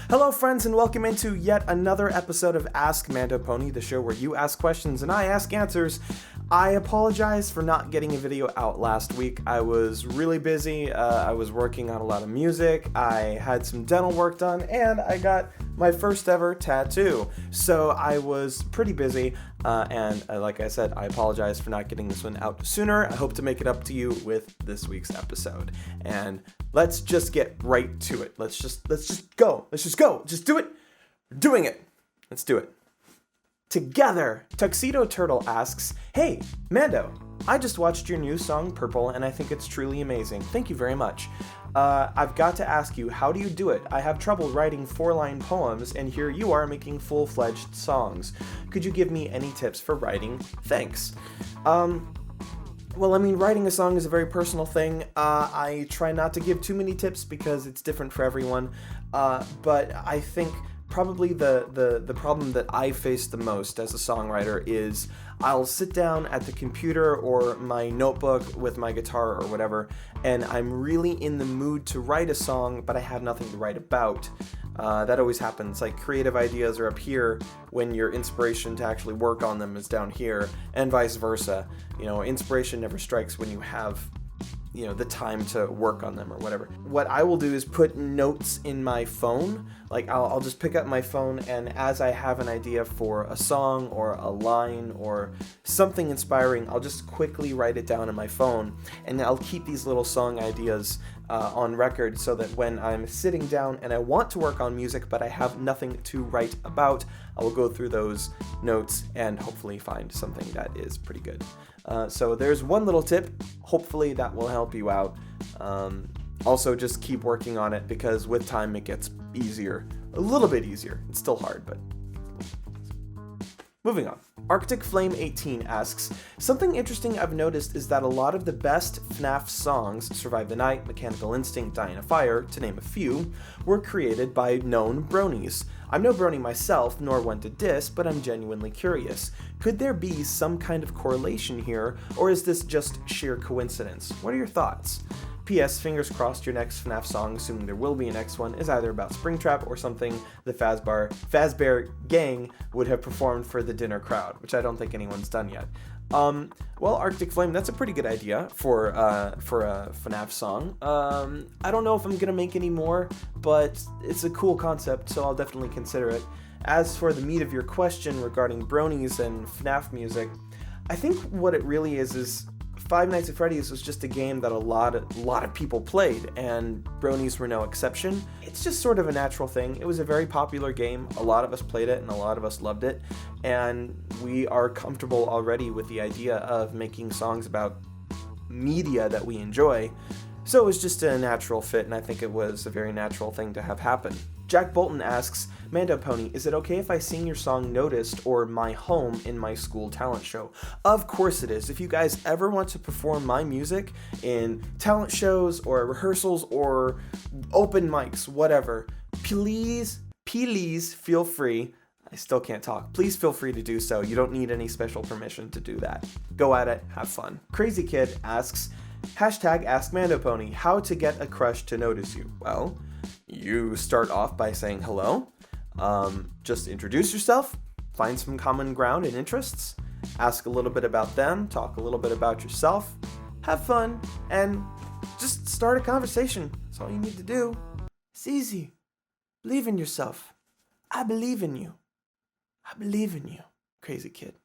Hello friends and welcome into yet another episode of Ask Mandopony, the show where you ask questions and I ask answers. I apologize for not getting a video out last week. I was really busy, I was working on a lot of music, I had some dental work done, and I got my first ever tattoo. So I was pretty busy, and like I said, I apologize for not getting this one out sooner. I hope to make it up to you with this week's episode. And let's just get right to it. Let's just go. Just do it. We're doing it. Let's do it. Together, Tuxedo Turtle asks, "Hey, Mando, I just watched your new song, Purple, and I think it's truly amazing. Thank you very much. I've got to ask you, how do you do it? I have trouble writing 4-line poems, and here you are making full-fledged songs. Could you give me any tips for writing? Thanks." Well, I mean, writing a song is a very personal thing. I try not to give too many tips because it's different for everyone, but I think probably the problem that I face the most as a songwriter is I'll sit down at the computer or my notebook with my guitar or whatever, and I'm really in the mood to write a song, but I have nothing to write about. That always happens. Like, creative ideas are up here when your inspiration to actually work on them is down here, and vice versa. You know, inspiration never strikes when you have the time to work on them or whatever. What I will do is put notes in my phone. Like, I'll just pick up my phone, and as I have an idea for a song or a line or something inspiring, I'll just quickly write it down in my phone, and I'll keep these little song ideas on record so that when I'm sitting down and I want to work on music but I have nothing to write about, I will go through those notes and hopefully find something that is pretty good. So there's one little tip. Hopefully that will help you out. Also, just keep working on it because with time it gets easier. A little bit easier. It's still hard, but... Moving on. Arctic Flame 18 asks, "Something interesting I've noticed is that a lot of the best FNAF songs, Survive the Night, Mechanical Instinct, Die in a Fire, to name a few, were created by known bronies. I'm no brony myself, nor one to diss, but I'm genuinely curious. Could there be some kind of correlation here, or is this just sheer coincidence? What are your thoughts? P.S. Fingers crossed your next FNAF song, assuming there will be a next one, is either about Springtrap or something the Fazbear gang would have performed for the dinner crowd," which I don't think anyone's done yet. Well, Arctic Flame, that's a pretty good idea for a FNAF song. I don't know if I'm gonna make any more, but it's a cool concept, so I'll definitely consider it. As for the meat of your question regarding bronies and FNAF music, I think what it really is Five Nights at Freddy's was just a game that a lot of people played, and bronies were no exception. It's just sort of a natural thing. It was a very popular game. A lot of us played it, and a lot of us loved it, and we are comfortable already with the idea of making songs about media that we enjoy. So it was just a natural fit, and I think it was a very natural thing to have happen. Jack Bolton asks, "Mandopony, is it okay if I sing your song Noticed or My Home in my school talent show?" Of course it is. If you guys ever want to perform my music in talent shows or rehearsals or open mics, whatever, please feel free. I still can't talk. Please feel free to do so. You don't need any special permission to do that. Go at it. Have fun. Crazy Kid asks, #AskMandopony, how to get a crush to notice you? Well, you start off by saying hello. Just introduce yourself, find some common ground and interests, ask a little bit about them, talk a little bit about yourself, have fun, and just start a conversation. That's all you need to do. It's easy. Believe in yourself. I believe in you. I believe in you, Crazy Kid.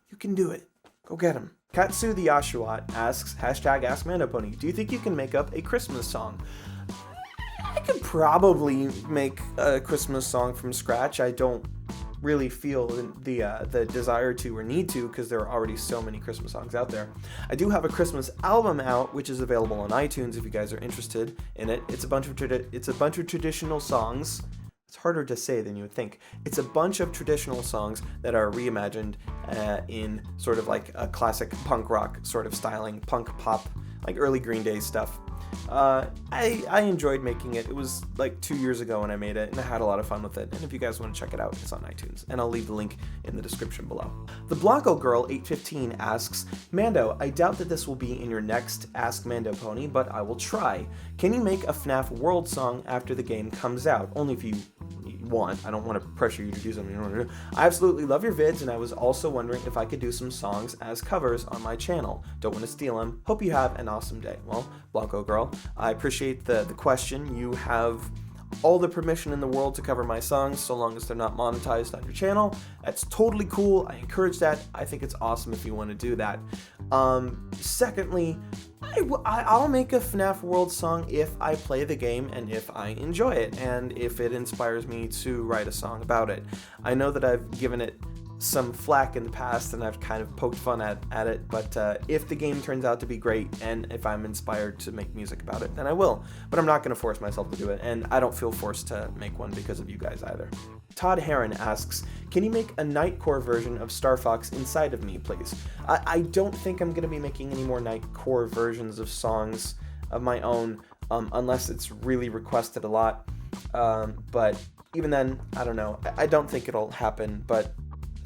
You can do it. Go get him. Katsu the Oshawott asks, #AskMandopony, do you think you can make up a Christmas song? I could probably make a Christmas song from scratch. I don't really feel the desire to or need to because there are already so many Christmas songs out there. I do have a Christmas album out, which is available on iTunes if you guys are interested in it. It's a bunch of traditional songs. It's harder to say than you would think. It's a bunch of traditional songs that are reimagined in sort of like a classic punk rock sort of styling, punk pop, like early Green Day stuff. I enjoyed making it. It was like 2 years ago when I made it, and I had a lot of fun with it. And if you guys want to check it out, it's on iTunes, and I'll leave the link in the description below. The Blanco Girl 815 asks, "Mando, I doubt that this will be in your next Ask Mandopony, but I will try. Can you make a FNAF world song after the game comes out? Only if you want. I don't want to pressure you to do something you don't want to do. I absolutely love your vids, and I was also wondering if I could do some songs as covers on my channel. Don't want to steal them. Hope you have an awesome day. Well, Blanco girl, I appreciate the question. You have all the permission in the world to cover my songs, so long as they're not monetized on your channel. That's totally cool. I encourage that. I think it's awesome if you want to do that. Secondly, I'll make a FNAF World song if I play the game and if I enjoy it, and if it inspires me to write a song about it. I know that I've given it some flack in the past and I've kind of poked fun at it, but if the game turns out to be great and if I'm inspired to make music about it, then I will. But I'm not going to force myself to do it, and I don't feel forced to make one because of you guys either. Todd Heron asks, can you make a Nightcore version of Star Fox Inside of Me, please? I don't think I'm going to be making any more Nightcore versions of songs of my own, unless it's really requested a lot. But even then, I don't know. I don't think it'll happen, but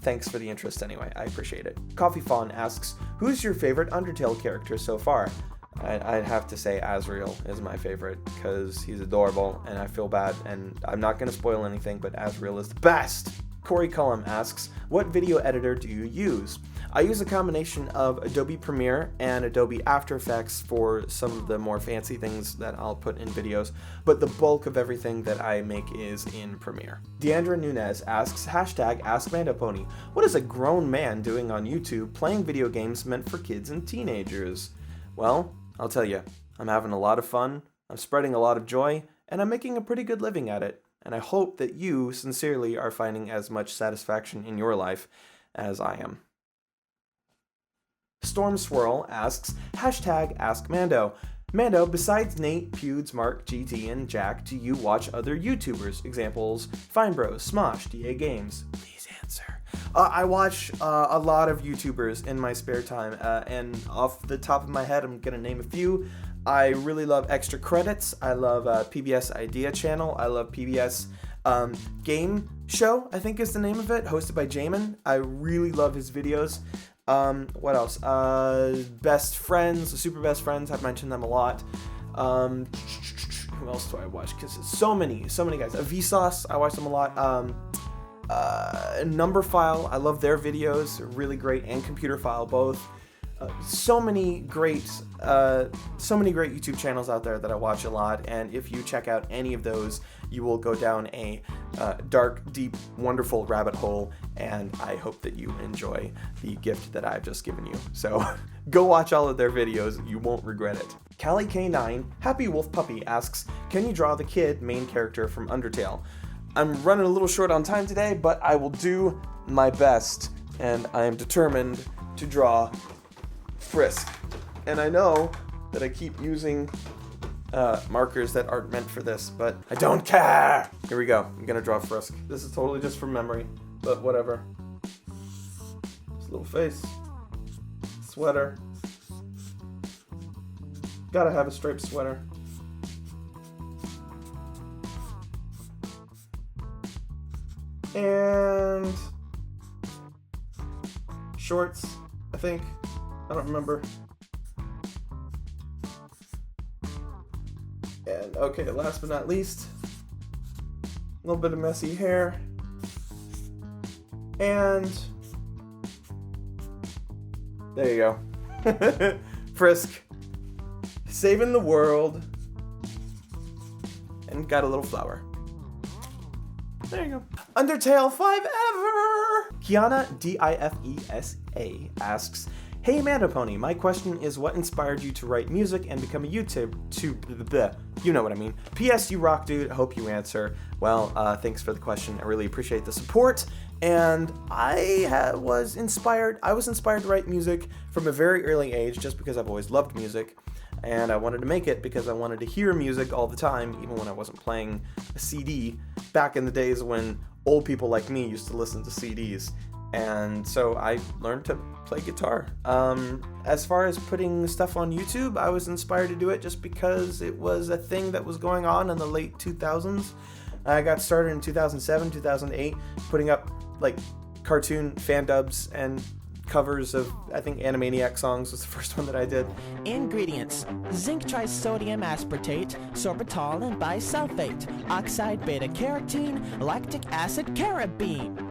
thanks for the interest anyway. I appreciate it. Coffee Fawn asks, who's your favorite Undertale character so far? I'd have to say Azrael is my favorite because he's adorable and I feel bad, and I'm not going to spoil anything, but Azrael is the best. Corey Cullum asks, what video editor do you use? I use a combination of Adobe Premiere and Adobe After Effects for some of the more fancy things that I'll put in videos, but the bulk of everything that I make is in Premiere. Deandra Nunez asks, hashtag Ask Mandopony, what is a grown man doing on YouTube playing video games meant for kids and teenagers? Well, I'll tell you, I'm having a lot of fun, I'm spreading a lot of joy, and I'm making a pretty good living at it. And I hope that you sincerely are finding as much satisfaction in your life as I am. Storm Swirl asks, hashtag Ask Mando. Mando, besides Nate, Pewds, Mark, GT, and Jack, do you watch other YouTubers? Examples, Fine Bros, Smosh, DA Games. Please answer. I watch a lot of YouTubers in my spare time, and off the top of my head, I'm going to name a few. I really love Extra Credits. I love PBS Idea Channel. I love PBS Game Show, I think is the name of it, hosted by Jamin. I really love his videos. What else? Best Friends, Super Best Friends. I've mentioned them a lot. Who else do I watch? Because so many guys. Vsauce, I watch them a lot. Numberphile, I love their videos. Really great, and Computer File, both. So many great YouTube channels out there that I watch a lot, and if you check out any of those, you will go down a dark, deep, wonderful rabbit hole, and I hope that you enjoy the gift that I've just given you. So go watch all of their videos, you won't regret it. Callie K9, Happy Wolf Puppy asks, can you draw the kid main character from Undertale? I'm running a little short on time today, but I will do my best, and I am determined to draw Frisk. And I know that I keep using markers that aren't meant for this, but I don't care. Here we go. I'm gonna draw Frisk. This is totally just from memory, but whatever. His little face, sweater. Gotta have a striped sweater. And shorts, I think. I don't remember. And okay, last but not least, a little bit of messy hair. And there you go. Frisk, saving the world. And got a little flower. There you go. Undertale 5 ever! Kiana Difesa asks, hey Mandopony, my question is what inspired you to write music and become a YouTube you know what I mean. P.S. You rock, dude. I hope you answer. Well, thanks for the question. I really appreciate the support. And I was inspired to write music from a very early age just because I've always loved music. And I wanted to make it because I wanted to hear music all the time, even when I wasn't playing a CD, back in the days when old people like me used to listen to CDs. And so I learned to play guitar. As far as putting stuff on YouTube, I was inspired to do it just because it was a thing that was going on in the late 2000s. I got started in 2007, 2008, putting up like cartoon fan dubs and covers of, I think, Animaniac songs was the first one that I did. Ingredients: zinc trisodium aspartate, sorbitol and bisulfate, oxide beta carotene, lactic acid carabine.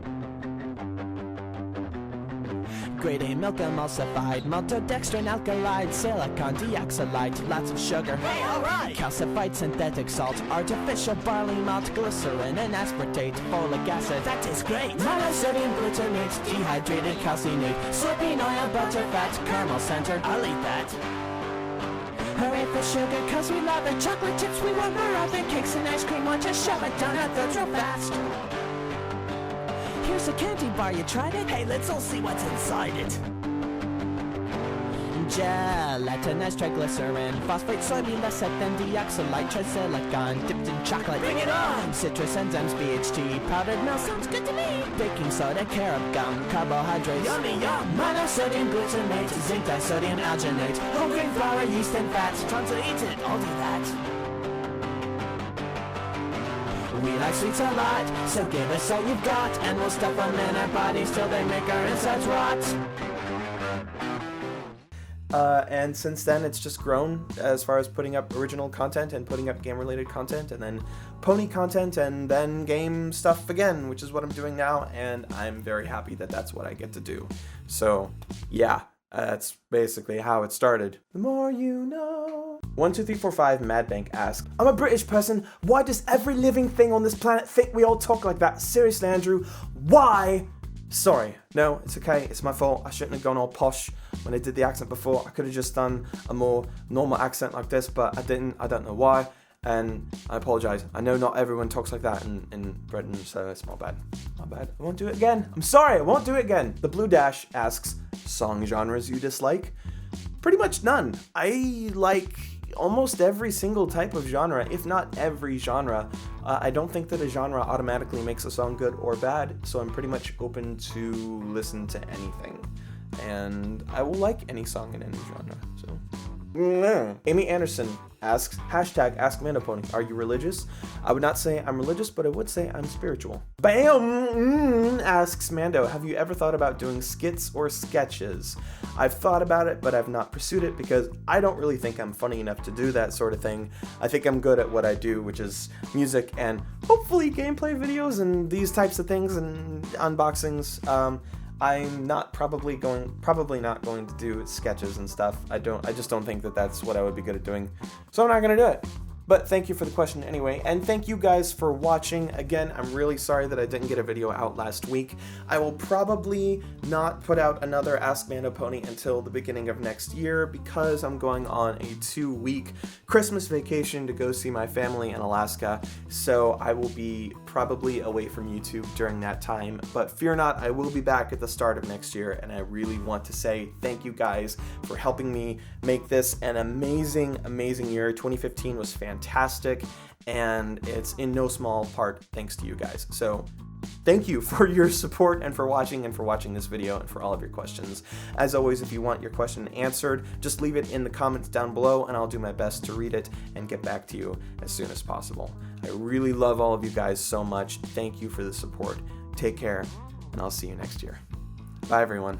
Grade A milk emulsified, maltodextrin alkylide, silicon dioxide, lots of sugar. Hey, alright! Calcified synthetic salt, artificial barley malt, glycerin and aspartate, folic acid. That is great! Monosodium glutamate, dehydrated calcinate, soybean oil, butter, fat, caramel center. I'll eat that. Hooray for sugar, cause we love it. Chocolate chips, we want more of it. Cakes and ice cream, want to shove it down our throats real fast. Here's a candy bar, you tried it? Hey, let's all see what's inside it. Gelatinized triglycerin, phosphate, soybean, lecithin, deoxylite, trisilicon, dipped in chocolate. Bring it on! Citrus enzymes, BHT, powdered milk, sounds good to me. Baking soda, carob gum, carbohydrates. Yummy, yum! Monosodium glutamate, zinc disodium alginate, whole grain flour, yeast and fats. Time to eat it, I'll do that. We like sweets a lot, so give us all you've got, and we'll stuff them in our bodies till they make our insides rot. And since then, it's just grown as far as putting up original content and putting up game-related content, and then pony content, and then game stuff again, which is what I'm doing now, and I'm very happy that that's what I get to do. So, yeah, that's basically how it started. The more you know. 12345 Madbank asks, I'm a British person. Why does every living thing on this planet think we all talk like that? Seriously, Andrew, why? Sorry, no, it's okay. It's my fault. I shouldn't have gone all posh when I did the accent before. I could have just done a more normal accent like this, but I didn't. I don't know why, and I apologize. I know not everyone talks like that in Britain, so it's my bad. My bad. I won't do it again. I'm sorry, I won't do it again. The Blue Dash asks, song genres you dislike? Pretty much none. I like almost every single type of genre, if not every genre. I don't think that a genre automatically makes a song good or bad, so I'm pretty much open to listen to anything. And I will like any song in any genre, so. Amy Anderson asks, hashtag Ask Mandopony, are you religious? I would not say I'm religious, but I would say I'm spiritual. Bam! Asks Mando, have you ever thought about doing skits or sketches? I've thought about it, but I've not pursued it because I don't really think I'm funny enough to do that sort of thing. I think I'm good at what I do, which is music and hopefully gameplay videos and these types of things and unboxings. I'm probably not going to do sketches and stuff. I just don't think that that's what I would be good at doing. So I'm not gonna do it. But thank you for the question anyway, and thank you guys for watching. Again, I'm really sorry that I didn't get a video out last week. I will probably not put out another Ask Mandopony until the beginning of next year because I'm going on a 2-week Christmas vacation to go see my family in Alaska. So I will be probably away from YouTube during that time, but fear not, I will be back at the start of next year, and I really want to say thank you guys for helping me make this an amazing, amazing year. 2015 was fantastic, and it's in no small part thanks to you guys. So thank you for your support and for watching this video and for all of your questions. As always, if you want your question answered, just leave it in the comments down below and I'll do my best to read it and get back to you as soon as possible. I really love all of you guys so much. Thank you for the support. Take care, and I'll see you next year. Bye, everyone.